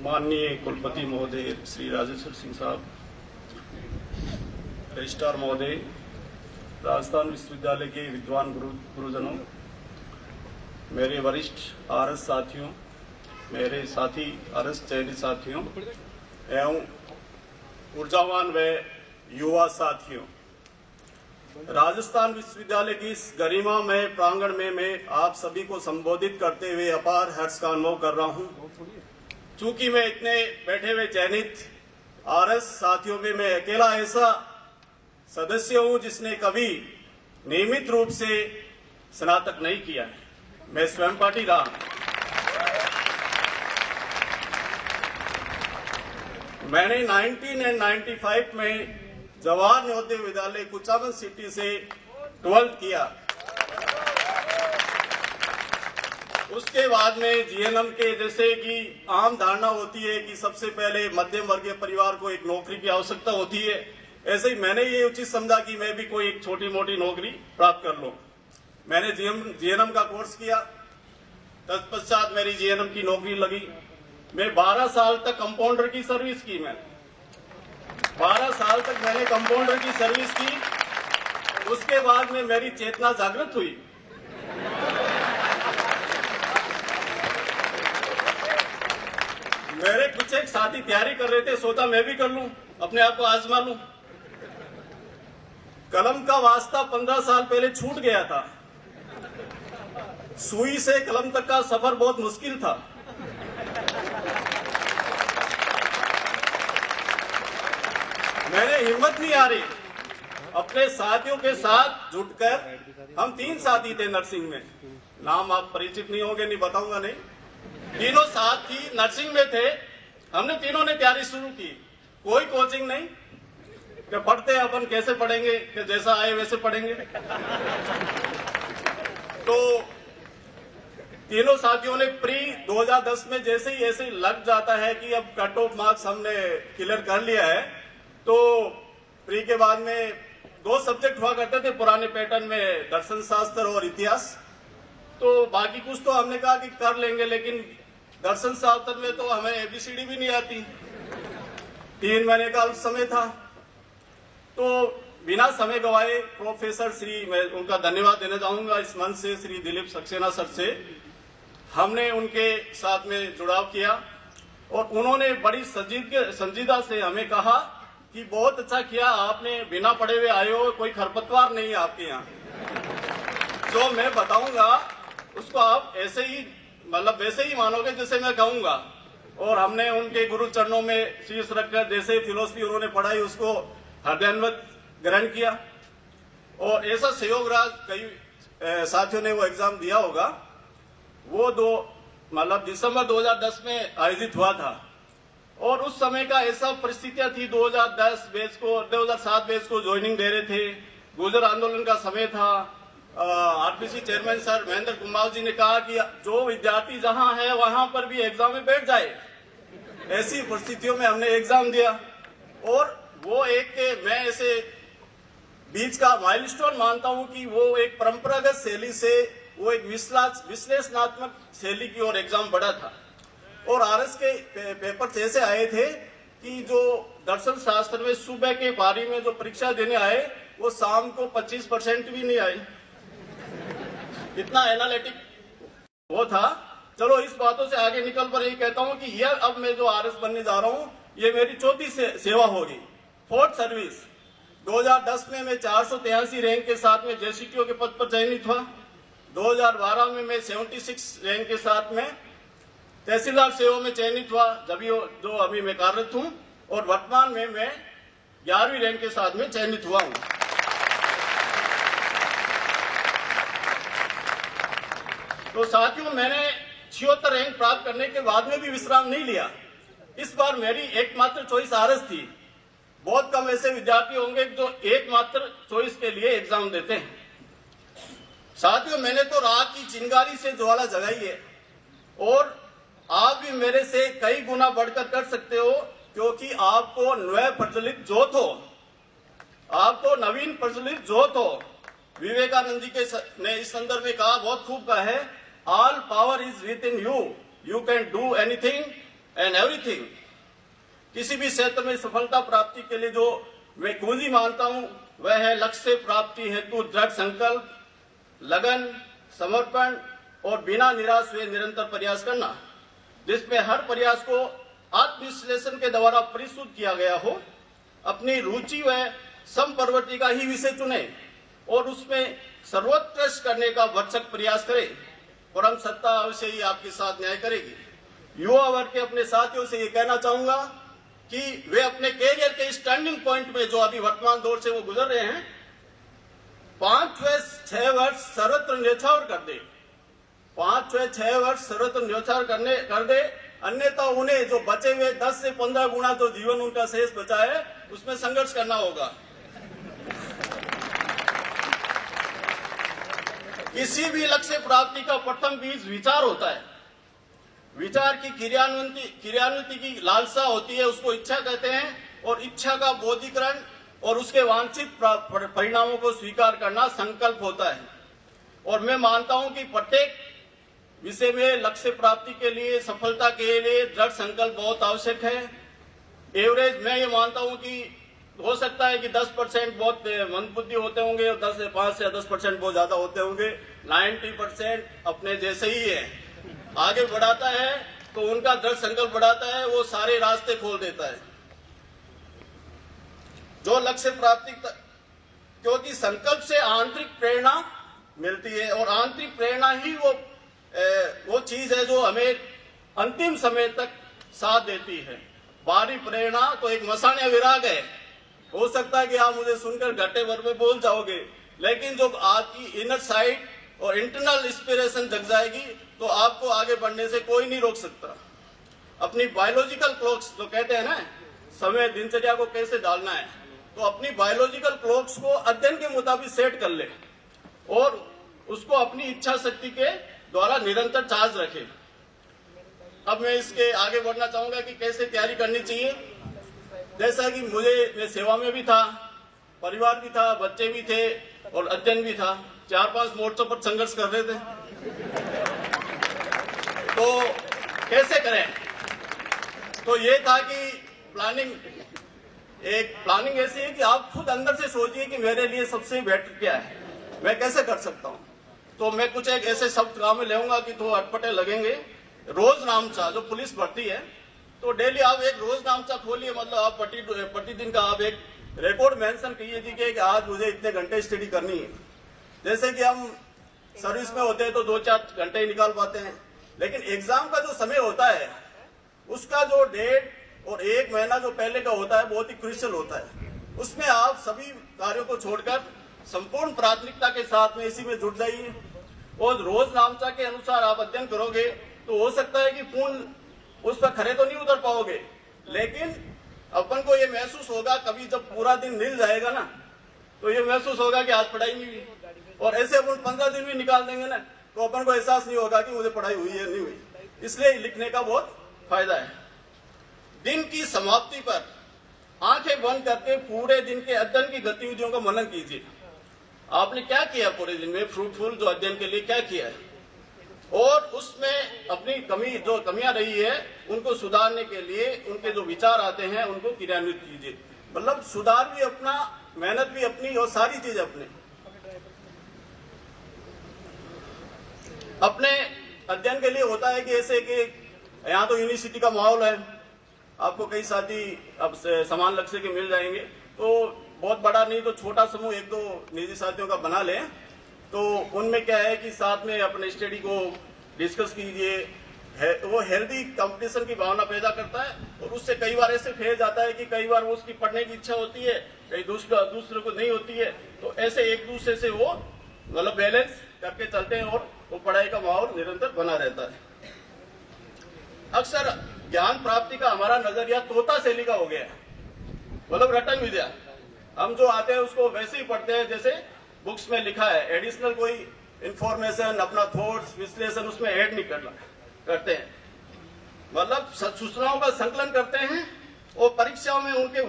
माननीय कुलपति महोदय श्री राजेश्वर सिंह साहब, रजिस्ट्रार महोदय, राजस्थान विश्वविद्यालय के विद्वान गुरुजनों, मेरे वरिष्ठ आरएस साथियों, मेरे साथी आरएस चयनित साथियों एवं ऊर्जावान व युवा साथियों, राजस्थान विश्वविद्यालय की इस गरिमामय प्रांगण में मैं आप सभी को संबोधित करते हुए अपार हर्ष का अनुभव कर रहा हूं। चूंकि मैं इतने बैठे हुए चयनित आरएस साथियों में मैं अकेला ऐसा सदस्य हूं जिसने कभी नियमित रूप से स्नातक नहीं किया है। मैं स्वयं पाठी रहा। मैंने 1995 में जवाहर नवोदय विद्यालय कुचामन सिटी से 12th किया। उसके बाद में जीएनएम के जैसे कि आम धारणा होती है कि सबसे पहले मध्यम वर्गीय परिवार को एक नौकरी की आवश्यकता होती है, ऐसे ही मैंने ये उचित समझा कि मैं भी कोई एक छोटी मोटी नौकरी प्राप्त कर लूं। मैंने जीएनएम का कोर्स किया। तत्पश्चात मेरी जीएनएम की नौकरी लगी। मैं 12 साल तक कंपाउंडर की सर्विस की। मैं 12 साल तक मैंने कंपाउंडर की सर्विस की। उसके बाद में मेरी चेतना जागृत हुई। मेरे कुछ एक साथी तैयारी कर रहे थे, सोचा मैं भी कर लूं, अपने आप को आजमा लूं। कलम का वास्ता 15 साल पहले छूट गया था। सुई से कलम तक का सफर बहुत मुश्किल था। मैंने हिम्मत नहीं आ रही। अपने साथियों के साथ जुटकर, हम 3 साथी थे नर्सिंग में, नाम आप परिचित नहीं होंगे, नहीं बताऊंगा नहीं। तीनों साथी नर्सिंग में थे। हमने तीनों ने तैयारी शुरू की। कोई कोचिंग नहीं कि पढ़ते अपन कैसे पढ़ेंगे, कि जैसा आए वैसे पढ़ेंगे। तो तीनों साथियों ने प्री 2010 में जैसे ही ऐसे लग जाता है कि अब कट ऑफ मार्क्स हमने क्लियर कर लिया है, तो प्री के बाद में 2 सब्जेक्ट हुआ करते थे पुराने पैटर्न में, दर्शन शास्त्र और इतिहास। तो बाकी कुछ तो हमने कहा कि कर लेंगे, लेकिन दर्शन शास्त्र में तो हमें एबीसीडी भी नहीं आती। 3 महीने का अल्प समय था। तो बिना समय गवाए प्रोफेसर श्री, मैं उनका धन्यवाद देना चाहूंगा इस मंच से, श्री दिलीप सक्सेना सर से, हमने उनके साथ में जुड़ाव किया और उन्होंने बड़ी संजीदा से हमें कहा कि बहुत अच्छा किया आपने, बिना पढ़े हुए आए हो, कोई खरपतवार नहीं है आपके यहाँ। जो मैं बताऊंगा उसको आप ऐसे ही, मतलब वैसे ही मानोगे जैसे मैं कहूंगा। और हमने उनके गुरु चरणों में शीश रखकर जैसे फिलोसफी उन्होंने पढ़ाई उसको हृदयान्वित ग्रहण किया। और ऐसा सहयोग रहा, कई साथियों ने वो एग्जाम दिया होगा। वो मतलब दिसंबर 2010 में आयोजित हुआ था। और उस समय का ऐसा परिस्थितियां थी, 2010 बैच को, 2007 बैच को ज्वाइनिंग दे रहे थे। गुर्जर आंदोलन का समय था। RPC chairman sir Mahendra Kumar ji ने कहा कि जो विद्यार्थी जहां है वहां पर भी एग्जाम में बैठ जाए। ऐसी परिस्थितियों में हमने एग्जाम दिया और वो एक, मैं ऐसे बीच का माइलस्टोन मानता हूं कि वो एक परंपरागत शैली से वो एक विश्लेषणात्मक शैली की ओर एग्जाम बढ़ा था। और आरएस के पेपर ऐसे आए थे कि जो दर्शन शास्त्र में सुबह के पारी में जो परीक्षा देने आए, वो शाम को 25% भी नहीं आए। इतना एनालिटिक वो था। चलो इस बातों से आगे निकल पर यही कहता हूं कि यह अब मैं जो आरएस बनने जा रहा हूं, ये मेरी 4थी सेवा होगी, 4th सर्विस। 2010 में मैं 483 रैंक के साथ में जेसीटीओ के पद पर चयनित हुआ। 2012 में मैं 76 रैंक के साथ में तहसीलदार सेवा में चयनित हुआ, जो अभी मैं कार्यरत हूं। और वर्तमान में मैं 11वीं रैंक के साथ में चयनित हुआ हूं। तो साथियों, मैंने 76 रैंक प्राप्त करने के बाद में भी विश्राम नहीं लिया। इस बार मेरी एकमात्र चॉइस आरएस थी। बहुत कम ऐसे विद्यार्थी होंगे जो एकमात्र चॉइस के लिए एग्जाम देते हैं। साथियों, मैंने तो रात की चिंगारी से ज्वाला जगाई है और आप भी मेरे से कई गुना बढ़कर कर सकते हो, क्योंकि आपको नव प्रज्वलित ज्योत हो, आपको नवीन प्रज्वलित ज्योत हो। विवेकानंद जी ने इस संदर्भ में कहा, बहुत खूब कहा है, all power is with in you, you can do anything and everything. किसी भी क्षेत्र में सफलता प्राप्ति के लिए जो मैं कुंजी मानता हूं वह है लक्ष्य प्राप्ति हेतु दृढ़ संकल्प, लगन, समर्पण और बिना निराश हुए निरंतर प्रयास करना, जिसमें हर प्रयास को आत्मविश्लेषण के द्वारा परिशुद्ध किया गया हो। अपनी रुचि व समप्रवृत्ति का ही विषय चुने और उसमें सर्वोत्कृष्ट करने का भरसक प्रयास करें। परम सत्ता अवश्य ही आपके साथ न्याय करेगी। युवा वर्ग के अपने साथियों से ये कहना चाहूंगा कि वे अपने कैरियर के इस टर्निंग पॉइंट में जो अभी वर्तमान दौर से वो गुजर रहे हैं, 5 व 6 वर्ष सर्वत्र न्यौछावर कर दे। 5 व 6 वर्ष सर्वत्र न्यौछावर कर दे, अन्यथा उन्हें जो बचे हुए 10 से 15 गुना जो जीवन उनका शेष बचा है उसमें संघर्ष करना होगा। किसी भी लक्ष्य प्राप्ति का प्रथम बीज विचार होता है। विचार की क्रियान्विति की लालसा होती है, उसको इच्छा कहते हैं, और इच्छा का बोधीकरण और उसके वांछित परिणामों को स्वीकार करना संकल्प होता है। और मैं मानता हूं कि प्रत्येक विषय में लक्ष्य प्राप्ति के लिए, सफलता के लिए दृढ़ संकल्प बहुत आवश्यक है। एवरेज मैं ये मानता हूं कि हो सकता है कि 10% बहुत मंदबुद्धि होते होंगे और 5 से 10% बहुत ज्यादा होते होंगे। 90% अपने जैसे ही है, आगे बढ़ाता है तो उनका दृढ़ संकल्प बढ़ाता है, वो सारे रास्ते खोल देता है। जो लक्ष्य प्राप्ति क्योंकि संकल्प से आंतरिक प्रेरणा मिलती है और आंतरिक प्रेरणा ही वो चीज है जो हमें अंतिम समय तक साथ देती है। बाहरी प्रेरणा तो एक मसान्या विराग है। हो सकता है कि आप मुझे सुनकर घटे भर में बोल जाओगे, लेकिन जब आपकी इनर साइड और इंटरनल इंस्पिरेशन जग जाएगी तो आपको आगे बढ़ने से कोई नहीं रोक सकता। अपनी बायोलॉजिकल क्लॉक्स जो कहते हैं ना, समय दिनचर्या को कैसे डालना है, तो अपनी बायोलॉजिकल क्लॉक्स को अध्ययन के मुताबिक सेट कर ले और उसको अपनी इच्छा शक्ति के द्वारा निरंतर चार्ज रखे। अब मैं इसके आगे बढ़ना चाहूंगा कि कैसे तैयारी करनी चाहिए। जैसा कि मैं सेवा में भी था, परिवार भी था, बच्चे भी थे और अध्ययन भी था। 4-5 मोर्चों पर संघर्ष कर रहे थे। तो कैसे करें? तो ये था कि प्लानिंग ऐसी है कि आप खुद अंदर से सोचिए कि मेरे लिए सबसे बेटर क्या है, मैं कैसे कर सकता हूं। तो मैं कुछ एक ऐसे शब्द काम में लेऊंगा कि तो अटपटे लगेंगे। रोज नामचा जो पुलिस भर्ती है, तो डेली आप एक रोज नामचा खोलिए, मतलब आप प्रतिदिन का आप एक रिकॉर्ड मेंशन कीजिए कि आज मुझे इतने घंटे स्टडी करनी है। जैसे कि हम सर्विस में होते हैं तो 2-4 घंटे ही निकाल पाते हैं, लेकिन एग्जाम का जो समय होता है उसका जो डेट और 1 महीना जो पहले का होता है बहुत ही क्रूशियल होता है। उसमें आप सभी कार्यों को छोड़कर संपूर्ण प्राथमिकता के साथ में इसी में जुट जाइए और रोज नामचा के अनुसार आप अध्ययन करोगे तो हो सकता है कि पूर्ण उस पर खरे तो नहीं उतर पाओगे, लेकिन अपन को ये महसूस होगा कभी जब पूरा दिन मिल जाएगा ना, तो ये महसूस होगा कि आज पढ़ाई नहीं हुई। और ऐसे अपन 15 दिन भी निकाल देंगे ना तो अपन को एहसास नहीं होगा कि मुझे पढ़ाई हुई है नहीं हुई। इसलिए लिखने का बहुत फायदा है। दिन की समाप्ति पर आंखें बंद करके पूरे दिन के अध्ययन की गतिविधियों का मनन कीजिए। आपने क्या किया पूरे दिन में, फ्रूटफुल जो अध्ययन के लिए क्या किया है, और उसमें अपनी जो कमियां रही है उनको सुधारने के लिए उनके जो विचार आते हैं उनको क्रियान्वित कीजिए। मतलब सुधार भी अपना, मेहनत भी अपनी और सारी चीज अपने अध्ययन के लिए होता है कि ऐसे कि यहाँ तो यूनिवर्सिटी का माहौल है, आपको कई साथी अब समान लक्ष्य के मिल जाएंगे, तो बहुत बड़ा नहीं तो छोटा समूह 1-2 निजी साथियों का बना लें। तो उनमें क्या है कि साथ में अपने स्टडी को डिस्कस कीजिए। वो हेल्दी कंपटीशन की भावना पैदा करता है और उससे कई बार ऐसे फैल जाता है कि कई बार वो उसकी पढ़ने की इच्छा होती है, कई दूसरे को नहीं होती है, तो ऐसे एक दूसरे से वो मतलब बैलेंस करके चलते हैं और वो पढ़ाई का माहौल निरंतर बना रहता है। अक्सर ज्ञान प्राप्ति का हमारा नजरिया तोता शैली का हो गया है, मतलब रटन विद्या। हम जो आते हैं उसको वैसे ही पढ़ते हैं जैसे बुक्स में लिखा है, एडिशनल कोई इंफॉर्मेशन, अपना थॉट्स, विश्लेषण उसमें ऐड नहीं करते हैं। मतलब सूचनाओं का संकलन करते हैं और परीक्षाओं में उनके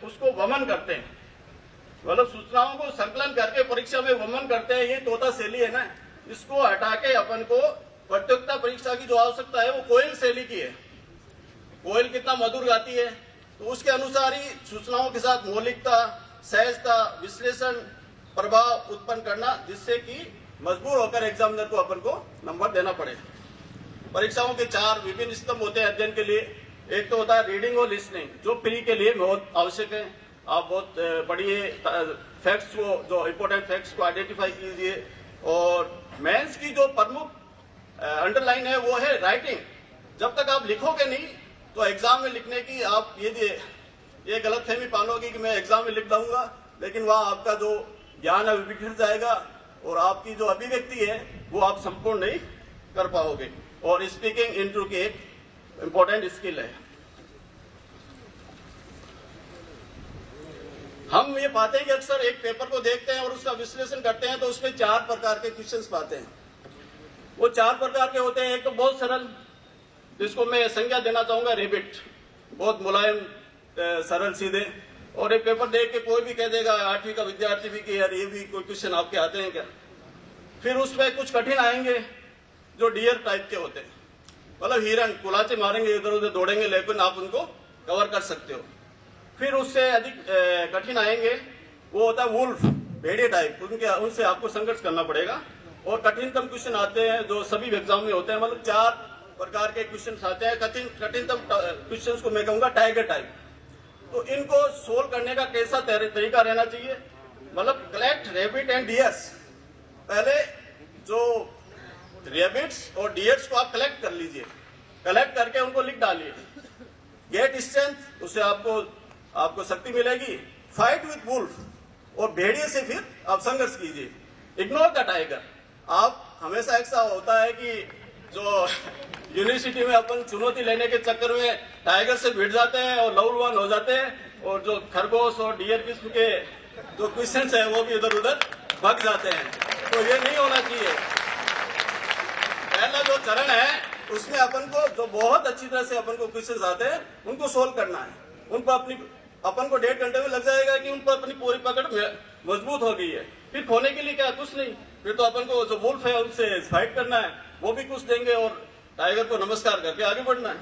उसको वमन करते हैं। मतलब सूचनाओं को संकलन करके परीक्षा में वमन करते हैं। ये तोता शैली है ना, इसको हटा के अपन को प्रतियोगिता परीक्षा की जो आवश्यकता है वो कोयल शैली की है। कोयल कितना मधुर गाती है, तो उसके अनुसार ही सूचनाओं के साथ मौलिकता, सहजता, विश्लेषण, प्रभाव उत्पन्न करना, जिससे कि मजबूर होकर एग्जामिनर को अपन को नंबर देना पड़े। परीक्षाओं के 4 विभिन्न स्तंभ होते हैं अध्ययन के लिए। एक तो होता है रीडिंग और लिसनिंग, जो प्री के लिए बहुत आवश्यक है। आप बहुत पढ़िए, फैक्ट्स को, जो इम्पोर्टेंट फैक्ट्स को आइडेंटिफाई कीजिए। और मेंस की जो प्रमुख अंडरलाइन है वो है राइटिंग। जब तक आप लिखोगे नहीं तो एग्जाम में लिखने की आप ये गलतफहमी पालोगे कि मैं एग्जाम में लिख दूंगा, लेकिन वहां आपका जो ज्ञान है बिखर जाएगा और आपकी जो अभिव्यक्ति है वो आप संपूर्ण नहीं कर पाओगे। और स्पीकिंग इंटरव्यू की एक इंपॉर्टेंट स्किल है। हम ये पाते हैं कि अक्सर एक पेपर को देखते हैं और उसका विश्लेषण करते हैं तो उसमें 4 प्रकार के क्वेश्चंस पाते हैं। वो 4 प्रकार के होते हैं। एक तो बहुत सरल, जिसको मैं संज्ञा देना चाहूंगा रेबिट, बहुत मुलायम, सरल, सीधे। और एक पेपर देख के कोई भी कह देगा 8वीं का विद्यार्थी भी कि यार ये भी कोई क्वेश्चन आपके आते हैं क्या। फिर उसमें कुछ कठिन आएंगे जो डियर टाइप के होते हैं, मतलब हिरन कुलाचे मारेंगे, इधर उधर दौड़ेंगे, लेकिन आप उनको कवर कर सकते हो। फिर उससे अधिक कठिन आएंगे, वो होता है वुल्फ, भेड़िए टाइप, उनसे आपको संघर्ष करना पड़ेगा। और कठिनतम क्वेश्चन आते हैं जो सभी एग्जाम में होते हैं, मतलब 4 प्रकार के क्वेश्चन आते हैं। कठिनतम क्वेश्चन को मैं कहूंगा टाइगर टाइप। तो इनको सोल्व करने का कैसा तरीका रहना चाहिए, मतलब कलेक्ट रैबिट एंड डियर्स। पहले जो रैबिट्स और डियर्स को आप कलेक्ट कर लीजिए, कलेक्ट करके उनको लिख डालिए। गेट स्ट्रेंथ, उससे आपको शक्ति मिलेगी। फाइट विथ वुल्फ, और भेड़िए से फिर आप संघर्ष कीजिए। Ignore the tiger. आप हमेशा ऐसा होता है कि जो यूनिवर्सिटी में अपन चुनौती लेने के चक्कर में टाइगर से भिड़ जाते हैं और लहूलुहान हो जाते हैं, और जो खरगोश और डियर किस्म के जो क्वेश्चंस है वो भी इधर उधर भाग जाते हैं। तो ये नहीं होना चाहिए। पहला जो चरण है उसमें अपन को जो बहुत अच्छी तरह से अपन को क्वेश्चंस आते हैं उनको सोल्व करना है। उन पर अपन को 1.5 घंटे में लग जाएगा कि उन पर अपनी पूरी पकड़ मजबूत हो गई है। फिर खोने के लिए क्या, कुछ नहीं, फिर तो अपन को जो वुल्फ है उनसे फाइट करना है, वो भी कुछ देंगे और टाइगर को नमस्कार करके आगे बढ़ना है।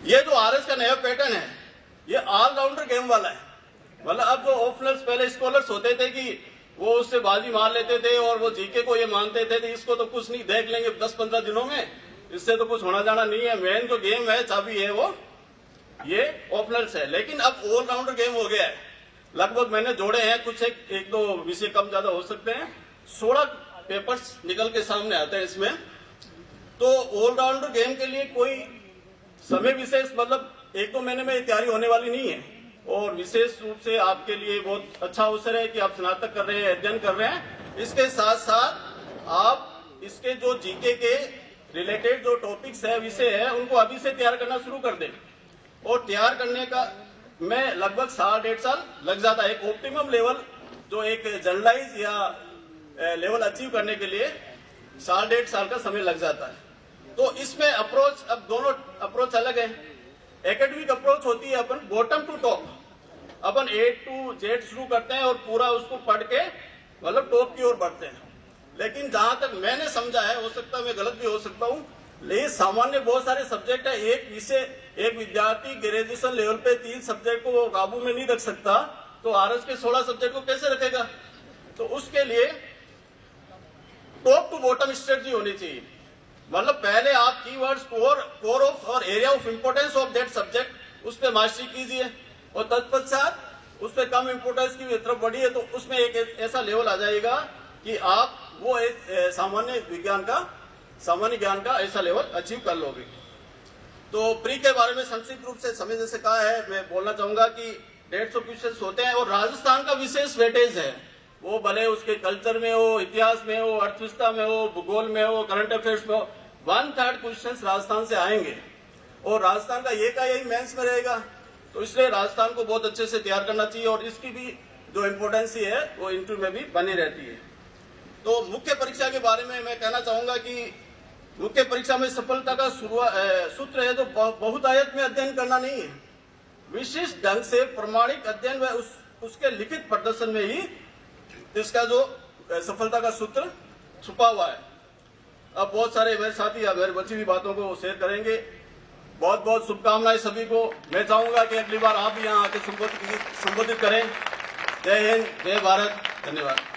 ये जो आरएस का नया पैटर्न है ये ऑलराउंडर गेम वाला है। मतलब अब जो ओपनर्स पहले स्कॉलर्स होते थे कि वो उससे बाजी मार लेते थे और वो जीके को ये मानते थे कि इसको तो कुछ नहीं, देख लेंगे 10-15 दिनों में, इससे तो कुछ होना जाना नहीं है। मेन जो गेम है, चाबी है, वो ये ओपनर्स है। लेकिन अब ऑलराउंडर गेम हो गया है। लगभग मैंने जोड़े हैं, कुछ एक दो विषय कम ज्यादा हो सकते हैं, 16 पेपर्स निकल के सामने आते हैं इसमें। तो ऑलराउंडर गेम के लिए कोई समय विशेष, मतलब 1-2 महीने में तैयारी होने वाली नहीं है। और विशेष रूप से आपके लिए बहुत अच्छा अवसर है कि आप स्नातक कर रहे हैं, अध्ययन कर रहे हैं। इसके साथ साथ आप इसके जो जीके के रिलेटेड जो टॉपिक्स है, विषय है, उनको अभी से तैयार करना शुरू कर दें। और तैयार करने का में लगभग 1.5 साल लग जाता है। एक ऑप्टिमम लेवल, जो एक जनरलाइज या लेवल अचीव करने के लिए 1.5 साल का समय लग जाता है। तो इसमें अप्रोच, अब दोनों अप्रोच अलग है। एकेडमिक अप्रोच होती है अपन बॉटम टू टॉप, अपन A to Z शुरू करते हैं और पूरा उसको पढ़ के मतलब टॉप की ओर बढ़ते हैं। लेकिन जहां तक मैंने समझा है, हो सकता है मैं गलत भी हो सकता हूं, लेकिन सामान्य बहुत सारे सब्जेक्ट है। एक विषय, एक विद्यार्थी ग्रेजुएशन लेवल पे 3 सब्जेक्ट को काबू में नहीं रख सकता, तो आरएस के 16 सब्जेक्ट को कैसे रखेगा। तो उसके लिए टॉप टू बॉटम स्ट्रेटजी होनी चाहिए। मतलब पहले आप कीवर्ड्स, कोर ऑफ और area of importance of that subject, उस पर मास्टरी कीजिए, और तत्पश्चात उस पर कम इंपोर्टेंस की तरफ बढ़िए। तो उसमें एक ऐसा लेवल आ जाएगा कि आप वो एक सामान्य ज्ञान का ऐसा लेवल अचीव कर लोगे। तो प्री के बारे में संक्षिप्त रूप से समय जैसे कहा है, मैं बोलना चाहूंगा कि 150 क्वेश्चन होते हैं और राजस्थान का विशेष वेटेज है। वो भले उसके कल्चर में हो, इतिहास में हो, अर्थव्यवस्था में हो, भूगोल में हो, करंट अफेयर्स में हो, 1/3 क्वेश्चन राजस्थान से आएंगे। और राजस्थान का यही मेंस में रहेगा। तो इसलिए राजस्थान को बहुत अच्छे से तैयार करना चाहिए और इसकी भी जो इम्पोर्टेंस है वो इंटरव्यू में भी बनी रहती है। तो मुख्य परीक्षा के बारे में मैं कहना चाहूंगा कि मुख्य परीक्षा में सफलता का सूत्र है जो बहुतायत में अध्ययन करना नहीं है, विशिष्ट ढंग से प्रमाणिक अध्ययन व उसके लिखित प्रदर्शन में ही इसका जो सफलता का सूत्र छुपा हुआ है। अब बहुत सारे मेरे साथी मेरे बची हुई बातों को शेयर करेंगे। बहुत बहुत शुभकामनाएं सभी को। मैं चाहूंगा कि अगली बार आप भी यहाँ आके संबोधित करें। जय हिंद, जय भारत, धन्यवाद।